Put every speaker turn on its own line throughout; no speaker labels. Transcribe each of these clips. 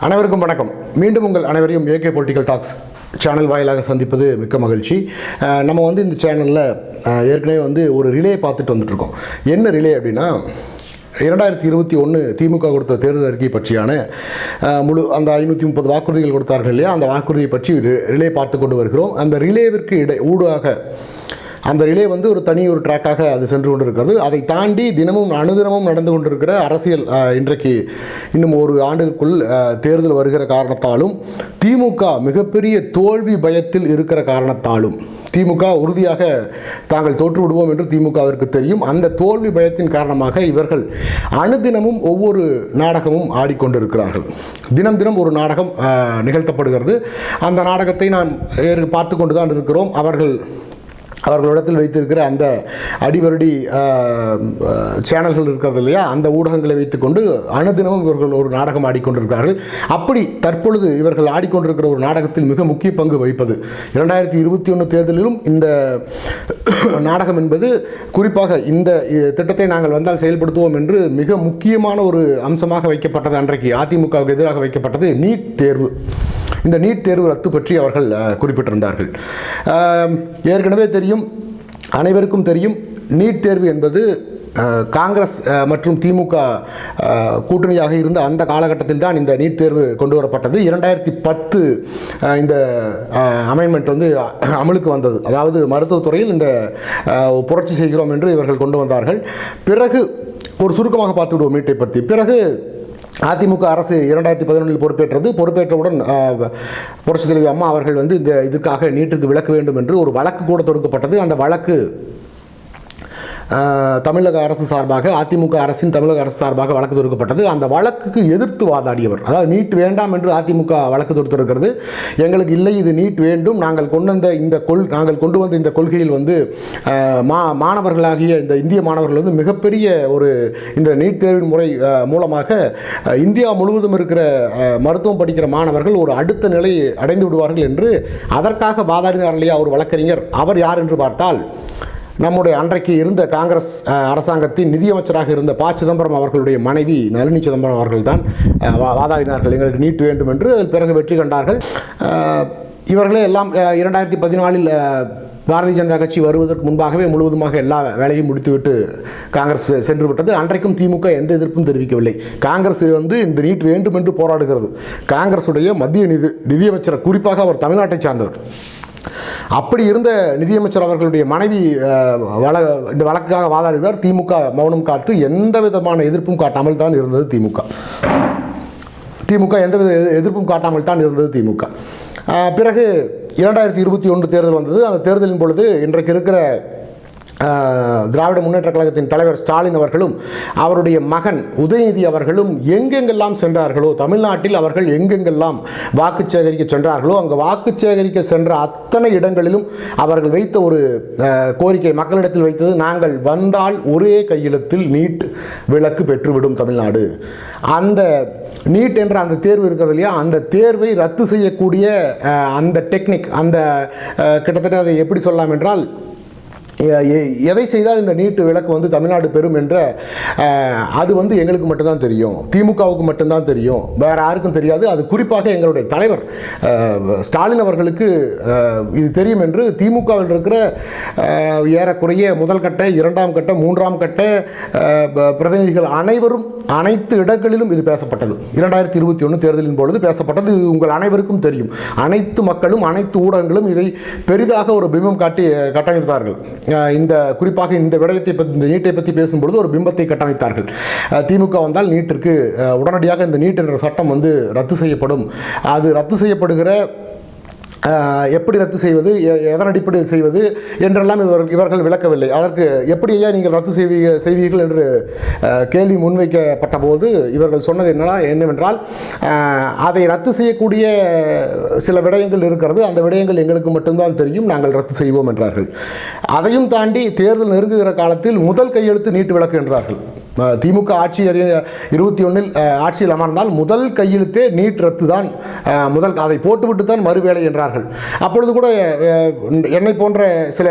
அனைவருக்கும் வணக்கம். மீண்டும் உங்கள் அனைவரையும் ஏகே பொலிட்டிக்கல் டாக்ஸ் சேனல் வாயிலாக சந்திப்பது மிக்க மகிழ்ச்சி. நம்ம இந்த சேனலில் ஏற்கனவே ஒரு ரிலே பார்த்துட்டு வந்துட்டுருக்கோம். என்ன ரிலே அப்படின்னா, 2021 திமுக கொடுத்த தேர்தல் அறிக்கை பற்றியான முழு அந்த 530 வாக்குறுதிகள் கொடுத்தார்கள் இல்லையா, அந்த வாக்குறுதியை பற்றி ரிலே பார்த்து கொண்டு வருகிறோம். அந்த ரிலேவிற்கு ஊடாக அந்த ரிலே ஒரு தனி ட்ராக்காக அது சென்று கொண்டிருக்கிறது. அதை தாண்டி தினமும் அனுதினமும் நடந்து கொண்டிருக்கிற அரசியல் இன்றைக்கு இன்னும் ஒரு ஆண்டுக்குள் தேர்தல் வருகிற காரணத்தாலும், திமுக மிகப்பெரிய தோல்வி பயத்தில் இருக்கிற காரணத்தாலும், திமுக உறுதியாக தாங்கள் தோற்று விடுவோம் என்று திமுகவிற்கு தெரியும். அந்த தோல்வி பயத்தின் காரணமாக இவர்கள் அனுதினமும் ஒவ்வொரு நாடகமும் ஆடிக்கொண்டிருக்கிறார்கள். தினம் தினம் ஒரு நாடகம் நிகழ்த்தப்படுகிறது. அந்த நாடகத்தை நாம் பார்த்து கொண்டு தான் இருக்கிறோம். அவர்களிடத்தில் வைத்திருக்கிற அந்த அடிவருடி சேனல்கள் இருக்கிறது இல்லையா, அந்த ஊடகங்களை வைத்துக்கொண்டு அனுதினமும் இவர்கள் ஒரு நாடகம் ஆடிக்கொண்டிருக்கிறார்கள். அப்படி தற்பொழுது இவர்கள் ஆடிக்கொண்டிருக்கிற ஒரு நாடகத்தில் மிக முக்கிய பங்கு வகிப்பது 2021 தேர்தலிலும் இந்த நாடகம் என்பது, குறிப்பாக இந்த திட்டத்தை நாங்கள் வந்தால் செயல்படுத்துவோம் என்று மிக முக்கியமான ஒரு அம்சமாக வைக்கப்பட்டது. அன்றைக்கு அதிமுகவுக்கு எதிராக வைக்கப்பட்டது நீட் தேர்வு. இந்த நீட் தேர்வு ரத்து பற்றி அவர்கள் குறிப்பிட்டிருந்தார்கள். ஏற்கனவே தெரியும், அனைவருக்கும் தெரியும், நீட் தேர்வு என்பது காங்கிரஸ் மற்றும் திமுக கூட்டணியாக இருந்த அந்த காலகட்டத்தில் தான் இந்த நீட் தேர்வு கொண்டு வரப்பட்டது. 2010 இந்த அமெண்ட்மெண்ட் அமலுக்கு வந்தது. அதாவது மருத்துவத்துறையில் இந்த புரட்சி செய்கிறோம் என்று இவர்கள் கொண்டு வந்தார்கள். பிறகு ஒரு சுருக்கமாக பார்த்து விடுவோம் நீட்டை பற்றி. பிறகு அதிமுக அரசு 2011 பொறுப்பேற்றவுடன் புரட்சித் தலைவி அம்மா அவர்கள் இந்த இதுக்காக நீட்டுக்கு விலக்க வேண்டும் என்று ஒரு வழக்கு கூட தொடுக்கப்பட்டது. அந்த வழக்கு தமிழக அரசு சார்பாக, அதிமுக அரசின் தமிழக அரசு சார்பாக வழக்கு தொடுக்கப்பட்டது. அந்த வழக்குக்கு எதிர்த்து வாதாடியவர், அதாவது நீட் வேண்டாம் என்று அதிமுக வழக்கு தொடுத்திருக்கிறது. எங்களுக்கு இல்லை, இது நீட் வேண்டும், நாங்கள் கொண்டு வந்த இந்த கொள்கையில் மாணவர்களாகிய இந்த இந்திய மாணவர்கள் மிகப்பெரிய இந்த நீட் தேர்வின் முறை மூலமாக இந்தியா முழுவதும் இருக்கிற மருத்துவம் படிக்கிற மாணவர்கள் ஒரு அடுத்த நிலையை அடைந்து விடுவார்கள் என்று அதற்காக வாதாடினார் இல்லையா ஒரு வழக்கறிஞர். அவர் யார் என்று பார்த்தால், நம்முடைய அன்றைக்கு இருந்த காங்கிரஸ் அரசாங்கத்தின் நிதியமைச்சராக இருந்த ப. சிதம்பரம் அவர்களுடைய மனைவி நளினி சிதம்பரம் அவர்கள் தான் வாதாடினார்கள், எங்களுக்கு நீட் வேண்டும் என்று. அதில் பிறகு வெற்றி கண்டார்கள். இவர்களே எல்லாம் 2014 பாரதிய ஜனதா கட்சி வருவதற்கு முன்பாகவே முழுவதுமாக எல்லா வேலையும் முடித்துவிட்டு காங்கிரஸ் சென்று விட்டது. அன்றைக்கும் திமுக எந்த எதிர்ப்பும் தெரிவிக்கவில்லை. காங்கிரஸ் இந்த நீட் வேண்டும் என்று போராடுகிறது. காங்கிரஸுடைய மத்திய நிதியமைச்சர், குறிப்பாக அவர் தமிழ்நாட்டை சார்ந்தவர், அப்படி இருந்த நிதியமைச்சர் அவர்களுடைய மனைவி இந்த வழக்குக்காக வாதாடுகிறார். திமுக மௌனம் காத்து எந்த விதமான எதிர்ப்பும் காட்டாமல் தான் இருந்தது திமுக எந்தவித எதிர்ப்பும் காட்டாமல் தான் இருந்தது திமுக. பிறகு 2021 தேர்தல் வந்தது. அந்த தேர்தலின் பொழுது இன்றைக்கு இருக்கிற திராவிட முன்னேற்ற கழகத்தின் தலைவர் ஸ்டாலின் அவர்களும் அவருடைய மகன் உதயநிதி அவர்களும் எங்கெங்கெல்லாம் சென்றார்களோ, தமிழ்நாட்டில் அவர்கள் எங்கெங்கெல்லாம் வாக்கு சேகரிக்க சென்றார்களோ, அங்கே வாக்கு சேகரிக்க சென்ற அத்தனை இடங்களிலும் அவர்கள் வைத்த ஒரு கோரிக்கை, மக்களிடத்தில் வைத்தது, நாங்கள் வந்தால் ஒரே கையெழுத்தில் நீட் விலக்கு பெற்றுவிடும் தமிழ்நாடு. அந்த நீட் என்ற அந்த தேர்வு இருக்கிறது இல்லையா, அந்த தேர்வை ரத்து செய்யக்கூடிய அந்த டெக்னிக், அந்த கிட்டத்தட்ட அதை எப்படி சொல்லலாம் என்றால், எதை செய்தால் இந்த நீட்டு விலக்கு தமிழ்நாடு பெறும் என்ற அது எங்களுக்கு மட்டும்தான் தெரியும், திமுகவுக்கு மட்டும்தான் தெரியும், வேற யாருக்கும் தெரியாது. அது குறிப்பாக எங்களுடைய தலைவர் ஸ்டாலின் அவர்களுக்கு இது தெரியும் என்று திமுகவில் இருக்கிற ஏறக்குறைய முதல் கட்ட, இரண்டாம் கட்ட, மூன்றாம் கட்ட பிரதிநிதிகள் அனைவரும் அனைத்து இடங்களிலும் இது பேசப்பட்டது. 2021 தேர்தலின் பொழுது பேசப்பட்டது. இது உங்கள் அனைவருக்கும் தெரியும். அனைத்து மக்களும் அனைத்து ஊடகங்களும் இதை பெரிதாக ஒரு பிம்பம் கட்டமைத்தார்கள். இந்த குறிப்பாக இந்த விடயத்தை பற்றி, இந்த நீட்டை பற்றி பேசும்பொழுது ஒரு பிம்பத்தை கட்டமைத்தார்கள். திமுக வந்தால் நீட்டிற்கு உடனடியாக இந்த நீட் என்ற சட்டம் ரத்து செய்யப்படும். அது ரத்து செய்யப்படுகிற எப்படி ரத்து செய்வது, எதன் அடிப்படையில் செய்வது என்றெல்லாம் இவர்கள் விளக்கவில்லை. அதற்கு எப்படி ஐயா நீங்கள் ரத்து செய்வீர்கள் என்று கேள்வி முன்வைக்கப்பட்ட போது இவர்கள் சொன்னது என்னவென்றால், அதை ரத்து செய்யக்கூடிய சில விடயங்கள் இருக்கிறது, அந்த விடயங்கள் எங்களுக்கு மட்டும்தான் தெரியும், நாங்கள் ரத்து செய்வோம் என்றார்கள். அதையும் தாண்டி தேர்தல் நெருங்குகிற காலத்தில் முதல் கையெழுத்து நீட்டு விலக்கு என்றார்கள். திமுக ஆட்சி 21 ஆட்சியில் அமர்ந்தால் முதல் கையெழுத்தே நீட் ரத்து தான், அதை போட்டுவிட்டு தான் மறுவேலை என்றார்கள். அப்பொழுது கூட என்னை போன்ற சில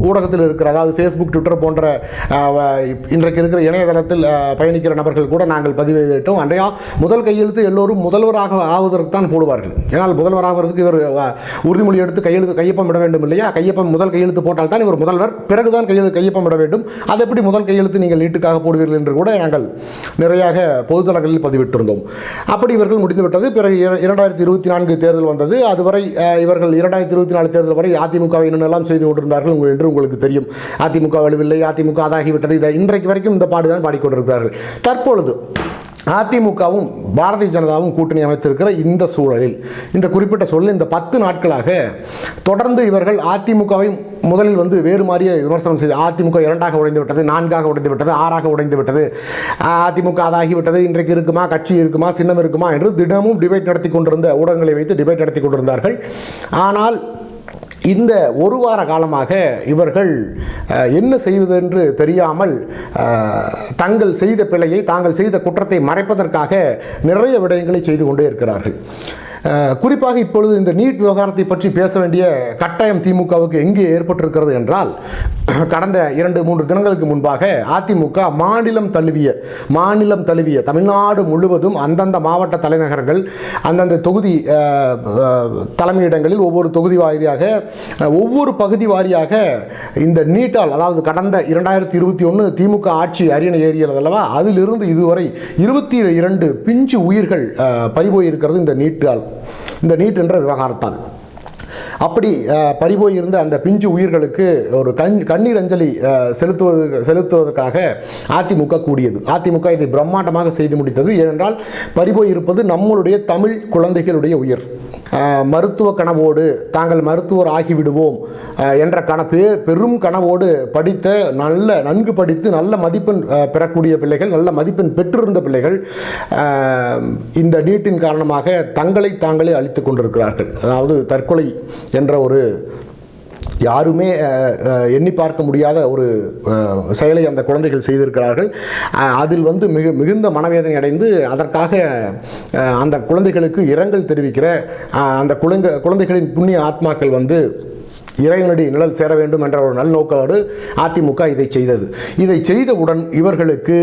ஊடகத்தில் இருக்கிற, அதாவது ஃபேஸ்புக், ட்விட்டர் போன்ற இன்றைக்கு இருக்கிற இணையதளத்தில் பயணிக்கிற நபர்கள் கூட நாங்கள் பதிவு செய்துவிட்டோம். அன்றையா முதல் கையெழுத்து எல்லோரும் முதல்வராக ஆவதற்கு தான் போடுவார்கள். ஏன்னால் முதல்வராகிறதுக்கு இவர் உறுதிமொழி எடுத்து கையொப்பம் இட வேண்டும் இல்லையா? முதல் கையெழுத்து போட்டால் தான் இவர் முதல்வர், பிறகுதான் கையொப்பம் இட வேண்டும். அது எப்படி முதல் கையெழுத்து நீங்கள் நீட்டுக்காக போடுவீர்கள் என்று கூட நாங்கள் நிறையாக பொதுத்தளங்களில் பதிவிட்டிருந்தோம். அப்படி இவர்கள் முடிந்துவிட்டது. பிறகு 2024 தேர்தல் வந்தது. அதுவரை இவர்கள் 2024 தேர்தல் வரை அதிமுகவை என்னெல்லாம் செய்து கொண்டிருந்தார்கள் என்று உங்களுக்கு தெரியும். அதிமுக வலுவில்லை, அதிமுக அதாகிவிட்டது. இதை இன்றைக்கு வரைக்கும் இந்த பாடுதான் பாடிக்கொண்டிருக்கிறார்கள். தற்பொழுது அதிமுகவும் பாரதிய ஜனதாவும் கூட்டணி அமைத்திருக்கிற இந்த சூழலில், இந்த குறிப்பிட்ட சூழலில் இந்த 10 நாட்களாக தொடர்ந்து இவர்கள் அதிமுகவை முதலில் வேறு மாதிரியே விமர்சனம் செய்து, அதிமுக 2ஆக உடைந்து விட்டது, 4ஆக உடைந்து விட்டது, 6ஆக உடைந்து விட்டது, அதிமுக அதாகிவிட்டது, இன்றைக்கு இருக்குமா, கட்சி இருக்குமா, சின்னம் இருக்குமா என்று தினமும் டிபேட் நடத்தி கொண்டிருந்த ஊடகங்களை வைத்து டிபேட் நடத்தி கொண்டிருந்தார்கள். ஆனால் இந்த ஒரு வார காலமாக இவர்கள் என்ன செய்வதென்று தெரியாமல் தாங்கள் செய்த பிழையை, தாங்கள் செய்த குற்றத்தை மறைப்பதற்காக நிறைய விடயங்களை செய்து கொண்டே இருக்கிறார்கள். குறிப்பாக இப்பொழுது இந்த நீட் விவகாரத்தை பற்றி பேச வேண்டிய கட்டாயம் திமுகவுக்கு எங்கே ஏற்பட்டிருக்கிறது என்றால், கடந்த 2-3 தினங்களுக்கு முன்பாக அதிமுக மாநிலம் தழுவிய தமிழ்நாடு முழுவதும் அந்தந்த மாவட்ட தலைநகரங்கள், அந்தந்த தொகுதி தலைமையிடங்களில் ஒவ்வொரு தொகுதி வாரியாக, ஒவ்வொரு பகுதி வாரியாக இந்த நீட்டால், அதாவது கடந்த 2021 திமுக ஆட்சி அரியணை ஏறியது அல்லவா, அதிலிருந்து இதுவரை 22 பிஞ்சு உயிர்கள் பறிபோயிருக்கிறது இந்த நீட் என்ற விவகாரத்தால். அப்படி பறிபோயிருந்த அந்த பிஞ்சு உயிர்களுக்கு ஒரு கண்ணீர் அஞ்சலி செலுத்துவதற்காக அதிமுக கூடியது. அதிமுக இதை பிரம்மாண்டமாக செய்து முடித்தது. ஏனென்றால் பறிபோயிருப்பது நம்மளுடைய தமிழ் குழந்தைகளுடைய உயிர். மருத்துவ கனவோடு தாங்கள் மருத்துவர் ஆகிவிடுவோம் என்ற பெரும் கனவோடு நன்கு படித்து நல்ல மதிப்பெண் பெறக்கூடிய பிள்ளைகள், நல்ல மதிப்பெண் பெற்றிருந்த பிள்ளைகள் இந்த நீட்டின் காரணமாக தங்களை தாங்களே அழித்துக் கொண்டிருக்கிறார்கள். அதாவது தற்கொலை என்ற ஒரு யாருமே எண்ணி பார்க்க முடியாத ஒரு செயலை அந்த குழந்தைகள் செய்திருக்கிறார்கள். அதில் மிகுந்த மனவேதனை அடைந்து அதற்காக அந்த குழந்தைகளுக்கு இரங்கல் தெரிவிக்கிற அந்த குழந்தைகளின் புண்ணிய ஆத்மாக்கள் இறைவனடி நிழல் சேர வேண்டும் என்ற ஒரு நல்நோக்கோடு அதிமுக இதை செய்தது. இதை செய்தவுடன் இவர்களுக்கு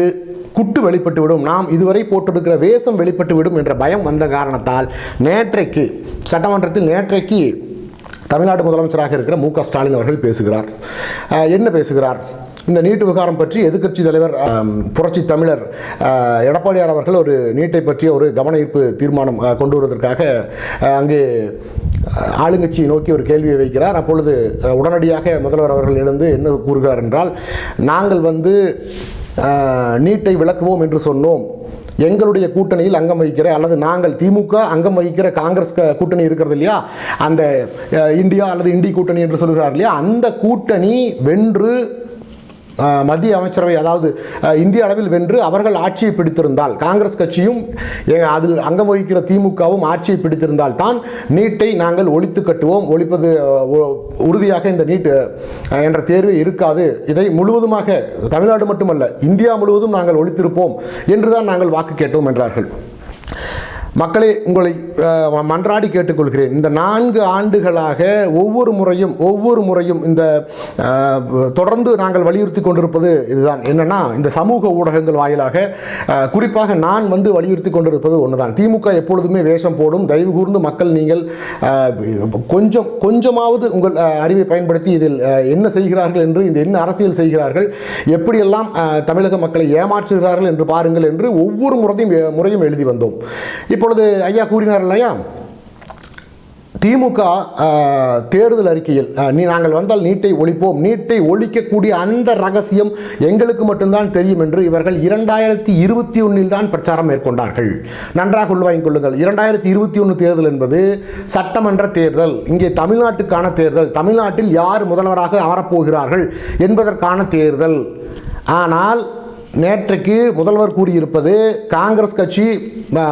குட்டு வெளிப்பட்டுவிடும், நாம் இதுவரை போட்டிருக்கிற வேஷம் வெளிப்பட்டுவிடும் என்ற பயம் வந்த காரணத்தால் நேற்றைக்கு தமிழ்நாடு முதலமைச்சராக இருக்கிற மு க ஸ்டாலின் அவர்கள் பேசுகிறார். என்ன பேசுகிறார்? இந்த நீட்டு விவகாரம் பற்றி எதிர்க்கட்சி தலைவர் புரட்சி தமிழர் எடப்பாடியார் அவர்கள் ஒரு நீட்டை பற்றிய ஒரு கவன ஈர்ப்பு தீர்மானம் கொண்டு வருவதற்காக அங்கே ஆளுங்கட்சியை நோக்கி ஒரு கேள்வியை வைக்கிறார். அப்பொழுது உடனடியாக முதல்வர் அவர்கள் எழுந்து என்ன கூறுகிறார் என்றால், நாங்கள் நீட்டை விளக்குவோம் என்று சொன்னோம். எங்களுடைய கூட்டணியில் அங்கம் வகிக்கிற, அல்லது நாங்கள் திமுக அங்கம் வகிக்கிற காங்கிரஸ் கூட்டணி இருக்கிறது இல்லையா, அந்த இந்தியா அல்லது இண்டி கூட்டணி என்று சொல்கிறார் இல்லையா, அந்த கூட்டணி வென்று மத்திய அமைச்சரவை, அதாவது இந்திய அளவில் வென்று அவர்கள் ஆட்சியை பிடித்திருந்தால், காங்கிரஸ் கட்சியும் அதில் அங்கம் வகிக்கிற திமுகவும் ஆட்சியை பிடித்திருந்தால் தான் நீட்டை நாங்கள் ஒழித்து கட்டுவோம், ஒழிப்பது உறுதியாக இந்த நீட் என்ற தேர்வு இருக்காது, இதை முழுவதுமாக தமிழ்நாடு மட்டுமல்ல இந்தியா முழுவதும் நாங்கள் ஒழித்திருப்போம் என்றுதான் நாங்கள் வாக்கு கேட்டோம் என்றார்கள். மக்களே, உங்களை மன்றாடி கேட்டுக்கொள்கிறேன், இந்த 4 ஆண்டுகளாக ஒவ்வொரு முறையும் இந்த தொடர்ந்து நாங்கள் வலியுறுத்தி கொண்டிருப்பது இதுதான். என்னென்னா, இந்த சமூக ஊடகங்கள் வாயிலாக குறிப்பாக நான் வலியுறுத்தி கொண்டிருப்பது ஒன்றுதான். திமுக எப்பொழுதுமே வேஷம் போடும். தயவு கூர்ந்து மக்கள், நீங்கள் கொஞ்சமாவது உங்கள் அறிவை பயன்படுத்தி இதில் என்ன செய்கிறார்கள் என்று, இந்த என்ன அரசியல் செய்கிறார்கள், எப்படியெல்லாம் தமிழக மக்களை ஏமாற்றுகிறார்கள் என்று பாருங்கள் என்று ஒவ்வொரு முறையும் எழுதி வந்தோம். இப்பொழுது ஐயா கூறினார் இல்லையா, திமுக தேர்தல் அறிக்கையில் நாங்கள் வந்தால் நீட்டை ஒழிப்போம், நீட்டை ஒழிக்கக்கூடிய அந்த ரகசியம் எங்களுக்கு மட்டும்தான் தெரியும் என்று இவர்கள் 2021 தான் பிரச்சாரம் மேற்கொண்டார்கள். நன்றாக உள்வாங்கிக் கொள்ளுங்கள். 2021 தேர்தல் என்பது சட்டமன்ற தேர்தல். இங்கே தமிழ்நாட்டுக்கான தேர்தல். தமிழ்நாட்டில் யார் முதல்வராக அமரப்போகிறார்கள் என்பதற்கான தேர்தல். ஆனால் நேற்றைக்கு முதல்வர் கூறியிருப்பது, காங்கிரஸ் கட்சி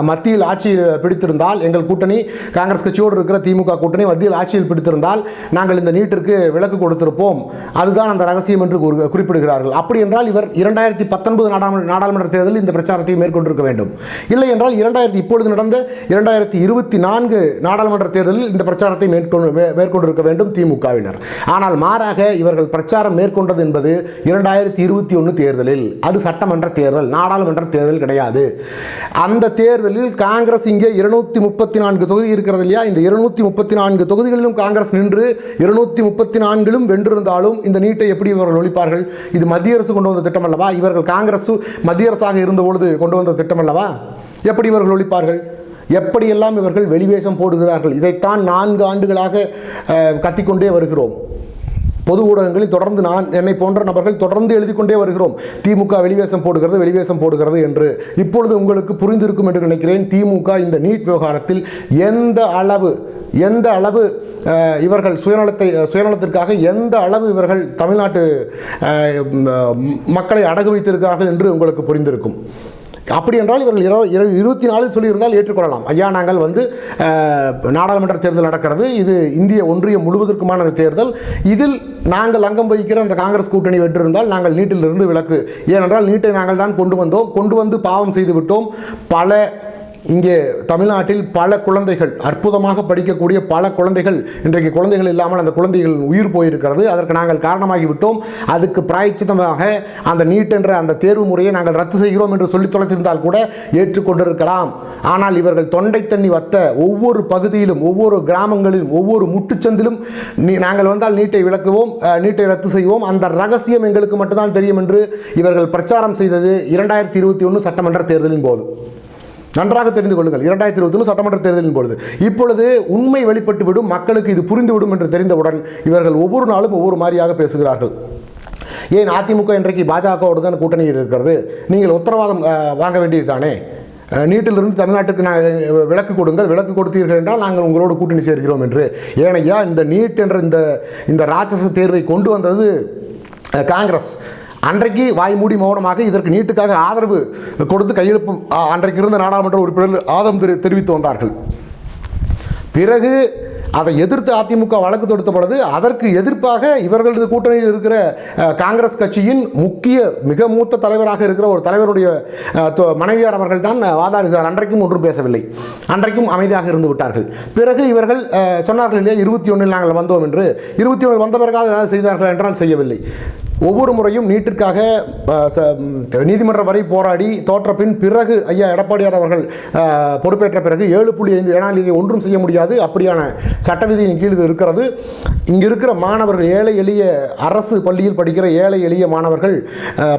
மத்தியில் ஆட்சியில் பிடித்திருந்தால், எங்கள் கூட்டணி காங்கிரஸ் கட்சியோடு இருக்கிற திமுக கூட்டணி மத்தியில் ஆட்சியில் பிடித்திருந்தால் நாங்கள் இந்த நீட்டிற்கு விலக்கு கொடுத்திருப்போம், அதுதான் அந்த ரகசியம் என்று குறிப்பிடுகிறார்கள். அப்படி என்றால் இவர் 2019 நாடாளுமன்ற தேர்தலில் இந்த பிரச்சாரத்தை மேற்கொண்டிருக்க வேண்டும். இல்லை என்றால் இப்பொழுது நடந்த 2024 நாடாளுமன்ற தேர்தலில் இந்த பிரச்சாரத்தை மேற்கொண்டிருக்க வேண்டும் திமுகவினர். ஆனால் மாறாக இவர்கள் பிரச்சாரம் மேற்கொண்டது என்பது 2021 தேர்தலில். அது சட்டமன்ற தேர்தல், நாடாளுமன்ற தேர்தல் கிடையாது. அந்த தேர்தலில் காங்கிரஸ் இங்கே 234 தொகுதி இருக்கிறது இல்லையா, இந்த 234 தொகுதிகளிலும் காங்கிரஸ் நின்று 234லும் வென்றிருந்தாலும் இந்த நீட்டை எப்படி இவர்கள் ஒழிப்பார்கள்? இது மத்திய அரசு கொண்டு வந்த திட்டம் அல்லவா? இவர்கள் காங்கிரஸ் மத்திய அரசாக இருந்தபொழுது கொண்டு வந்த திட்டம் அல்லவா? எப்படி இவர்கள் ஒழிப்பார்கள்? எப்படியெல்லாம் இவர்கள் வெளிவேஷம் போடுகிறார்கள்? இதைத்தான் 4 ஆண்டுகளாக கத்திக்கொண்டே வருகிறோம். பொது ஊடகங்களில் தொடர்ந்து என்னை போன்ற நபர்கள் தொடர்ந்து எழுதி கொண்டே வருகிறோம், திமுக வெளிவேஷம் போடுகிறது என்று. இப்பொழுது உங்களுக்கு புரிந்திருக்கும் என்று நினைக்கிறேன். திமுக இந்த நீட் விவகாரத்தில் எந்த அளவு இவர்கள் சுயநலத்திற்காக எந்த அளவு இவர்கள் தமிழ்நாட்டு மக்களை அடகு வைத்திருக்கிறார்கள் என்று உங்களுக்கு புரிந்திருக்கும். அப்படி என்றால் இவர்கள் 24 சொல்லியிருந்தால் ஏற்றுக்கொள்ளலாம். ஐயா, நாங்கள் நாடாளுமன்ற தேர்தல் நடக்கிறது, இது இந்திய ஒன்றியம் முழுவதற்குமான தேர்தல், இதில் நாங்கள் அங்கம் வகிக்கிற அந்த காங்கிரஸ் கூட்டணி வென்றிருந்தால் நாங்கள் நீட்டிலிருந்து விலக்கு, ஏனென்றால் நீட்டை நாங்கள் தான் கொண்டு வந்து பாவம் செய்து விட்டோம். இங்கே தமிழ்நாட்டில் பல குழந்தைகள், அற்புதமாக படிக்கக்கூடிய பல குழந்தைகள், இன்றைக்கு குழந்தைகள் இல்லாமல் அந்த குழந்தைகள் உயிர் போயிருக்கிறது. அதற்கு நாங்கள் காரணமாகிவிட்டோம். அதுக்கு பிராயச்சித்தமாக அந்த நீட் என்ற அந்த தேர்வு முறையை நாங்கள் ரத்து செய்கிறோம் என்று சொல்லி தொலைத்திருந்தால் கூட ஏற்றுக்கொண்டிருக்கலாம். ஆனால் இவர்கள் தொண்டை தண்ணி வத்த ஒவ்வொரு பகுதியிலும், ஒவ்வொரு கிராமங்களிலும், ஒவ்வொரு முட்டுச்சந்திலும் நாங்கள் வந்தால் நீட்டை விலக்குவோம், நீட்டை ரத்து செய்வோம், அந்த ரகசியம் எங்களுக்கு மட்டும்தான் தெரியும் என்று இவர்கள் பிரச்சாரம் செய்தது 2021 சட்டமன்ற தேர்தலின் போது. நன்றாக தெரிந்து கொள்ளுங்கள், 2021 சட்டமன்ற தேர்தலின் பொழுது. இப்பொழுது உண்மை வெளிப்பட்டுவிடும், மக்களுக்கு இது புரிந்துவிடும் என்று தெரிந்தவுடன் இவர்கள் ஒவ்வொரு நாளும் ஒவ்வொரு மாதிரியாக பேசுகிறார்கள். ஏன் அதிமுக இன்றைக்கு பாஜகவோடு தான் கூட்டணியில் இருக்கிறது, நீங்கள் உத்தரவாதம் வாங்க வேண்டியது தானே? நீட்டிலிருந்து தமிழ்நாட்டுக்கு விலக்கு கொடுத்தீர்கள் என்றால் நாங்கள் உங்களோடு கூட்டணி சேர்க்கிறோம் என்று. ஏனையா, இந்த நீட் என்ற இந்த ராட்சச தேர்வை கொண்டு வந்தது காங்கிரஸ். அன்றைக்கு வாய்மூடி மௌனமாக இதற்கு நீட்டுக்காக ஆதரவு கொடுத்து கையெழுப்பு அன்றைக்கு இருந்த நாடாளுமன்ற உறுப்பினர்கள் ஆதரவு தெரிவித்து வந்தார்கள். பிறகு அதை எதிர்த்து அதிமுக வழக்கு தொடுத்த பொழுது அதற்கு எதிர்ப்பாக இவர்களது கூட்டணியில் இருக்கிற காங்கிரஸ் கட்சியின் மிக மூத்த தலைவராக இருக்கிற ஒரு தலைவருடைய மனைவியார் அவர்கள் தான் வாதாடுகிறார். அன்றைக்கும் ஒன்றும் பேசவில்லை, அன்றைக்கும் அமைதியாக இருந்து விட்டார்கள். பிறகு இவர்கள் சொன்னார்கள் இல்லையா, 21 நாங்கள் வந்தோம் என்று. 21 வந்த பிறகாக ஏதாவது செய்தார்கள் என்றால் செய்யவில்லை. ஒவ்வொரு முறையும் நீட்டிற்காக நீதிமன்றம் வரை போராடி தோற்ற பிறகு ஐயா எடப்பாடியார் அவர்கள் பொறுப்பேற்ற பிறகு 7.5, ஏனால் இதை ஒன்றும் செய்ய முடியாது, அப்படியான சட்ட விதியின் கீழ் இது இருக்கிறது. இங்கே இருக்கிற மாணவர்கள், ஏழை எளிய அரசு பள்ளியில் படிக்கிற ஏழை எளிய மாணவர்கள்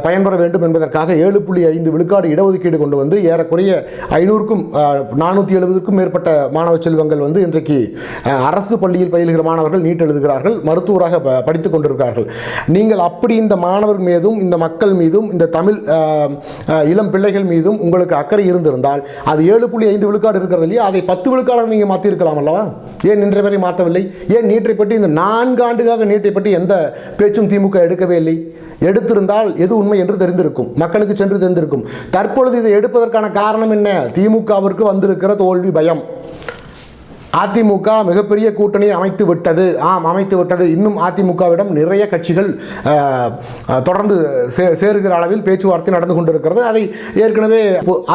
பயன்பெற வேண்டும் என்பதற்காக 7.5 விழுக்காடு இடஒதுக்கீடு கொண்டு வந்து ஏறக்குறைய 500க்கும் 470க்கும் மேற்பட்ட மாணவ செல்வங்கள் இன்றைக்கு அரசு பள்ளியில் பயிலுகிற மாணவர்கள் நீட் எழுதுகிறார்கள், மருத்துவராக படித்துக் கொண்டிருக்கிறார்கள். நீங்கள் அப்படி இந்த மாணவர் மீதும் இந்த மக்கள் மீதும் இந்த தமிழ் இளம் பிள்ளைகள் மீதும் உங்களுக்கு அக்கறை இருந்திருந்தால் அது 7.5 விழுக்காடு இருக்கிறது இல்லையா, அதை 10 விழுக்காடாக நீங்கள் மாற்றிருக்கலாம் அல்லவா? ஏன் இன்றைய வரை மாற்றவில்லை? ஏன் நீட்டை பற்றி இந்த 4 ஆண்டுகளாக நீட்டை பற்றி எந்த பேச்சும் திமுக எடுக்கவே இல்லை? எடுத்திருந்தால் எது உண்மை என்று தெரிந்திருக்கும், மக்களுக்கு சென்று தெரிந்திருக்கும். தற்பொழுது இதை எடுப்பதற்கான காரணம் என்ன? திமுகவிற்கு வந்திருக்கிற தோல்வி பயம். அதிமுக மிகப்பெரிய கூட்டணி அமைத்து விட்டது. அமைத்து விட்டது. இன்னும் அதிமுகவிடம் நிறைய கட்சிகள் தொடர்ந்து சேருகிற அளவில் பேச்சுவார்த்தை நடந்து கொண்டிருக்கிறது. அதை ஏற்கனவே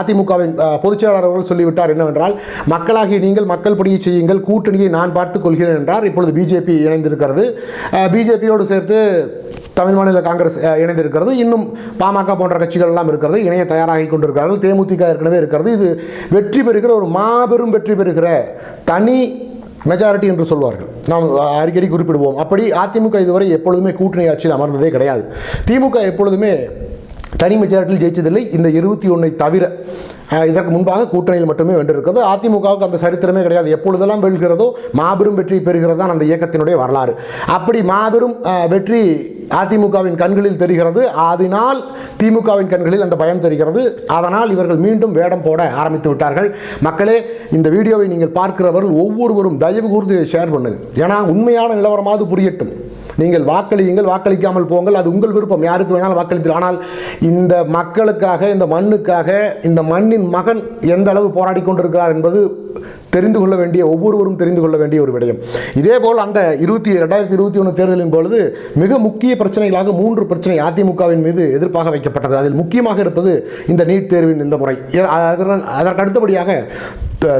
அதிமுகவின் பொதுச்செயலாளர் அவர்கள் சொல்லிவிட்டார். என்னவென்றால், மக்களாகிய நீங்கள் மக்கள் படியை செய்யுங்கள், கூட்டணியை நான் பார்த்துக் கொள்கிறேன் என்றார். இப்பொழுது பிஜேபி இணைந்திருக்கிறது. பிஜேபியோடு சேர்த்து தமிழ் மாநில காங்கிரஸ் இணைந்திருக்கிறது. இன்னும் பாமக போன்ற கட்சிகள் எல்லாம் இருக்கிறது, இணைய தயாராகி கொண்டிருக்கிறார்கள். தேமுதிக ஏற்கனவே இருக்கிறது. இது வெற்றி பெறுகிற ஒரு மாபெரும் வெற்றி பெறுகிற தனி மெஜாரிட்டி என்று சொல்வார்கள், நாம் அடிக்கடி குறிப்பிடுவோம். அப்படி அதிமுக இதுவரை எப்பொழுதுமே கூட்டணி ஆட்சியில் அமர்ந்ததே கிடையாது. திமுக எப்பொழுதுமே தனி மெஜாரிட்டியில் ஜெயிச்சதில்லை, இந்த 21 தவிர. இதற்கு முன்பாக கூட்டணியில் மட்டுமே வென்றிருக்கிறது. அதிமுகவுக்கு அந்த சரித்திரமே கிடையாது. எப்பொழுதெல்லாம் வெல்கிறதோ மாபெரும் வெற்றி பெறுகிறது தான் அந்த இயக்கத்தினுடைய வரலாறு. அப்படி மாபெரும் வெற்றி அதிமுகவின் கண்களில் தெரிகிறது. அதனால் திமுகவின் கண்களில் அந்த பயம் தெரிகிறது. அதனால் இவர்கள் மீண்டும் வேடம் போட ஆரம்பித்து விட்டார்கள். மக்களே, இந்த வீடியோவை நீங்கள் பார்க்கிறவர்கள் ஒவ்வொருவரும் தயவு கூர்ந்து இதை ஷேர் பண்ணுங்கள். ஏன்னா உண்மையான நிலவரமாவது புரியட்டும். நீங்கள் வாக்களியுங்கள், வாக்களிக்காமல் போங்கள், அது உங்கள் விருப்பம், யாருக்கு வேணாலும் வாக்களித்து. ஆனால் இந்த மக்களுக்காக, இந்த மண்ணுக்காக, இந்த மண்ணின் மகன் எந்த அளவு போராடி கொண்டிருக்கிறார் என்பது தெரிந்து கொள்ள வேண்டிய, ஒவ்வொருவரும் தெரிந்து கொள்ள வேண்டிய ஒரு விடயம். இதேபோல் அந்த 2021 தேர்தலின் பொழுது மிக முக்கிய பிரச்சனைகளாக 3 பிரச்சனை அதிமுகவின் மீது எதிர்ப்பாக வைக்கப்பட்டது. அதில் முக்கியமாக இருப்பது இந்த நீட் தேர்வின் இந்த முறை. அதற்கு அடுத்தபடியாக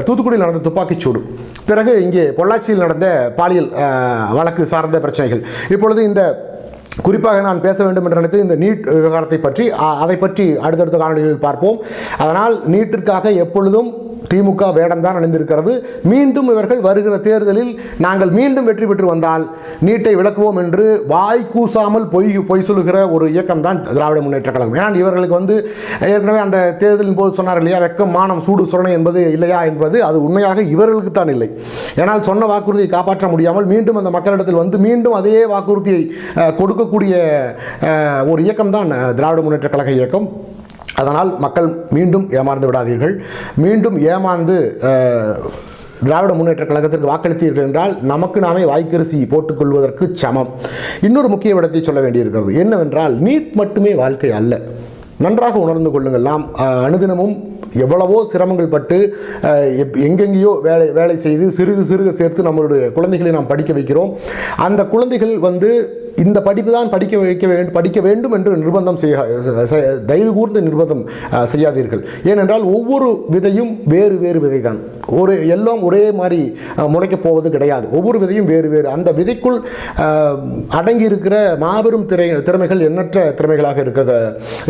தூத்துக்குடியில் நடந்த துப்பாக்கிச்சூடு, பிறகு இங்கே பொள்ளாச்சியில் நடந்த பாலியல் வழக்கு சார்ந்த பிரச்சனைகள். இப்பொழுது இந்த குறிப்பாக நான் பேச வேண்டும் என்று நினைத்து இந்த நீட் விவகாரத்தை பற்றி, அதை பற்றி அடுத்தடுத்த காணொலிகளில் பார்ப்போம். அதனால் நீட்டிற்காக எப்பொழுதும் திமுக வேடம்தான் அணிந்திருக்கிறது. மீண்டும் இவர்கள் வருகிற தேர்தலில் நாங்கள் மீண்டும் வெற்றி பெற்று வந்தால் நீட்டை விளக்குவோம் என்று வாய் கூசாமல் பொய் சொல்லுகிற ஒரு இயக்கம் தான் திராவிட முன்னேற்ற கழகம். ஏன்னா இவர்களுக்கு ஏற்கனவே அந்த தேர்தலின் போது சொன்னார் இல்லையா, வெக்கம், மானம், சூடு, சுரணை என்பது இல்லையா என்பது, அது உண்மையாக இவர்களுக்கு தான் இல்லை. ஏன்னால் சொன்ன வாக்குறுதியை காப்பாற்ற முடியாமல் மீண்டும் அந்த மக்களிடத்தில் மீண்டும் அதே வாக்குறுதியை கொடுக்கக்கூடிய ஒரு இயக்கம் தான் திராவிட முன்னேற்ற கழக இயக்கம். அதனால் மக்கள் மீண்டும் ஏமாந்து விடாதீர்கள். மீண்டும் ஏமாந்து திராவிட முன்னேற்ற கழகத்திற்கு வாக்களித்தீர்கள் என்றால் நமக்கு நாமே வாய்க்கரிசி போட்டுக்கொள்வதற்கு சமம். இன்னொரு முக்கிய விடத்தை சொல்ல வேண்டியிருக்கிறது. என்னவென்றால் நீட் மட்டுமே வாழ்க்கை அல்ல. நன்றாக உணர்ந்து கொள்ளுங்கள். நாம் அனுதினமும் எவ்வளவோ சிரமங்கள் பட்டு எங்கெங்கேயோ வேலை செய்து சிறுக சேர்த்து நம்மளுடைய குழந்தைகளை நாம் படிக்க வைக்கிறோம். அந்த குழந்தைகள் இந்த படிப்பு தான் படிக்க வேண்டும் என்று நிர்பந்தம் தயவு கூர்ந்து நிர்பந்தம் செய்யாதீர்கள். ஏனென்றால் ஒவ்வொரு விதையும் வேறு வேறு விதை தான். எல்லாம் ஒரே மாதிரி முளைக்கப் போவது கிடையாது. ஒவ்வொரு விதையும் வேறு வேறு. அந்த விதைக்குள் அடங்கி இருக்கிற மாபெரும் திறமைகள் எண்ணற்ற திறமைகளாக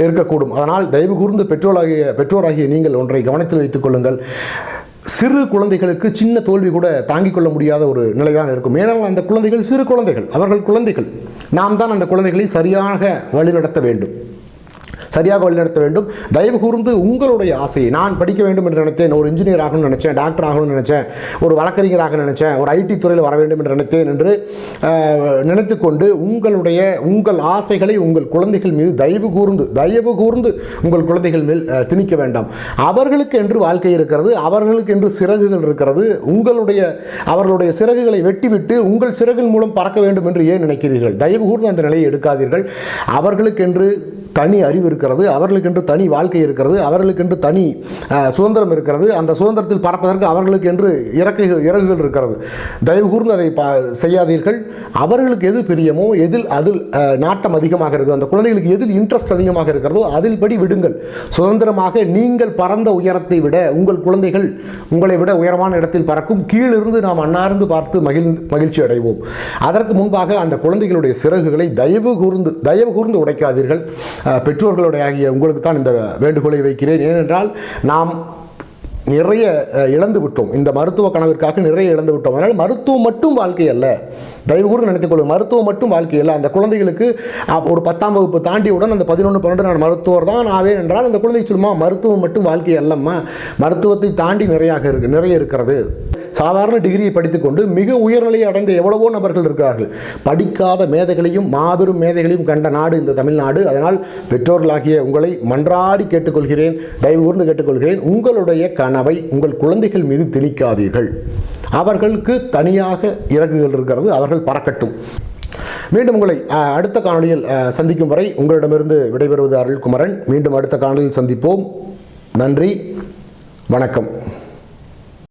இருக்கக்கூடும். அதனால் தயவு கூர்ந்து பெற்றோராகிய நீங்கள் ஒன்றை கவனத்தில் வைத்துக் கொள்ளுங்கள். சிறு குழந்தைகளுக்கு சின்ன தோல்வி கூட தாங்கிக் கொள்ள முடியாத ஒரு நிலைதான் இருக்கும். ஏனால் அந்த குழந்தைகள் சிறு குழந்தைகள், அவர்கள் குழந்தைகள். நாம் தான் அந்த குழந்தைகளை சரியாக வழிநடத்த வேண்டும். தயவு கூர்ந்து உங்களுடைய ஆசையை, நான் படிக்க வேண்டும் என்று நினைத்தேன், ஒரு இன்ஜினியர் ஆகணும்னு நினைச்சேன், டாக்டர் ஆகணும்னு நினைச்சேன், ஒரு வழக்கறிஞராக நினைச்சேன், ஒரு ஐடி துறையில் வர வேண்டும் என்று நினைத்தேன் என்று நினைத்துக்கொண்டு உங்கள் ஆசைகளை உங்கள் குழந்தைகள் மீது தயவு கூர்ந்து உங்கள் குழந்தைகள் மேல் திணிக்க வேண்டாம். அவர்களுக்கு என்று வாழ்க்கை இருக்கிறது, அவர்களுக்கு என்று சிறகுகள் இருக்கிறது. அவர்களுடைய சிறகுகளை வெட்டிவிட்டு உங்கள் சிறகின் மூலம் பறக்க வேண்டும் என்று ஏன் நினைக்கிறீர்கள்? தயவு கூர்ந்து அந்த நிலையை எடுக்காதீர்கள். அவர்களுக்கென்று தனி அறிவு இருக்கிறது, அவர்களுக்கென்று தனி வாழ்க்கை இருக்கிறது, அவர்களுக்கென்று தனி சுதந்திரம் இருக்கிறது. அந்த சுதந்திரத்தில் பறப்பதற்கு அவர்களுக்கென்று இறகுகள் இருக்கிறது. தயவு கூர்ந்து அதை செய்யாதீர்கள். அவர்களுக்கு எது பிரியமோ, அதில் நாட்டம் அதிகமாக இருக்கிறது, அந்த குழந்தைகளுக்கு எதில் இன்ட்ரெஸ்ட் அதிகமாக இருக்கிறதோ அதில் படி விடுங்கள். சுதந்திரமாக நீங்கள் பறந்த உயரத்தை விட உங்கள் குழந்தைகள் உங்களை விட உயரமான இடத்தில் பறக்கும். கீழிருந்து நாம் அன்னார்ந்து பார்த்து மகிழ்ச்சி அடைவோம். அதற்கு முன்பாக அந்த குழந்தைகளுடைய சிறகுகளை தயவு கூர்ந்து உடைக்காதீர்கள். பெற்றோர்களுடைய ஆகிய உங்களுக்கு தான் இந்த வேண்டுகோளை வைக்கிறேன். ஏனென்றால் நாம் நிறைய இழந்து விட்டோம். இந்த மருத்துவ கனவிற்காக நிறைய இழந்து விட்டோம். அதனால் மருத்துவம் மட்டும் வாழ்க்கை அல்ல. தயவு கூர்ந்து நினைத்துக் கொள்ளுங்கள். மருத்துவம் மட்டும் வாழ்க்கை அல்ல. அந்த குழந்தைகளுக்கு ஒரு 10ஆம் வகுப்பு தாண்டியவுடன் அந்த 11, 12 நான் மருத்துவர் தான் ஆவேன் என்றால் அந்த குழந்தை சொல்லுமா, மருத்துவம் மட்டும் வாழ்க்கை அல்லம்மா, மருத்துவத்தை தாண்டி நிறைய இருக்கிறது. சாதாரண டிகிரியை படித்துக்கொண்டு மிக உயர்நிலையை அடைந்த எவ்வளவோ நபர்கள் இருக்கிறார்கள். படிக்காத மேதைகளையும் மாபெரும் மேதைகளையும் கண்ட நாடு இந்த தமிழ்நாடு. அதனால் பெற்றோர்களாகிய உங்களை மன்றாடி கேட்டுக்கொள்கிறேன், தயவு கூர்ந்து கேட்டுக்கொள்கிறேன், உங்களுடைய கனவை உங்கள் குழந்தைகள் மீது திணிக்காதீர்கள். அவர்களுக்கு தனியாக இறகுகள் இருக்கிறது, அவர்கள் பறக்கட்டும். மீண்டும் உங்களை அடுத்த காணொலியில் சந்திக்கும் வரை உங்களிடமிருந்து விடைபெறுவது அருள்குமரன். மீண்டும் அடுத்த காணொலியில் சந்திப்போம். நன்றி, வணக்கம்.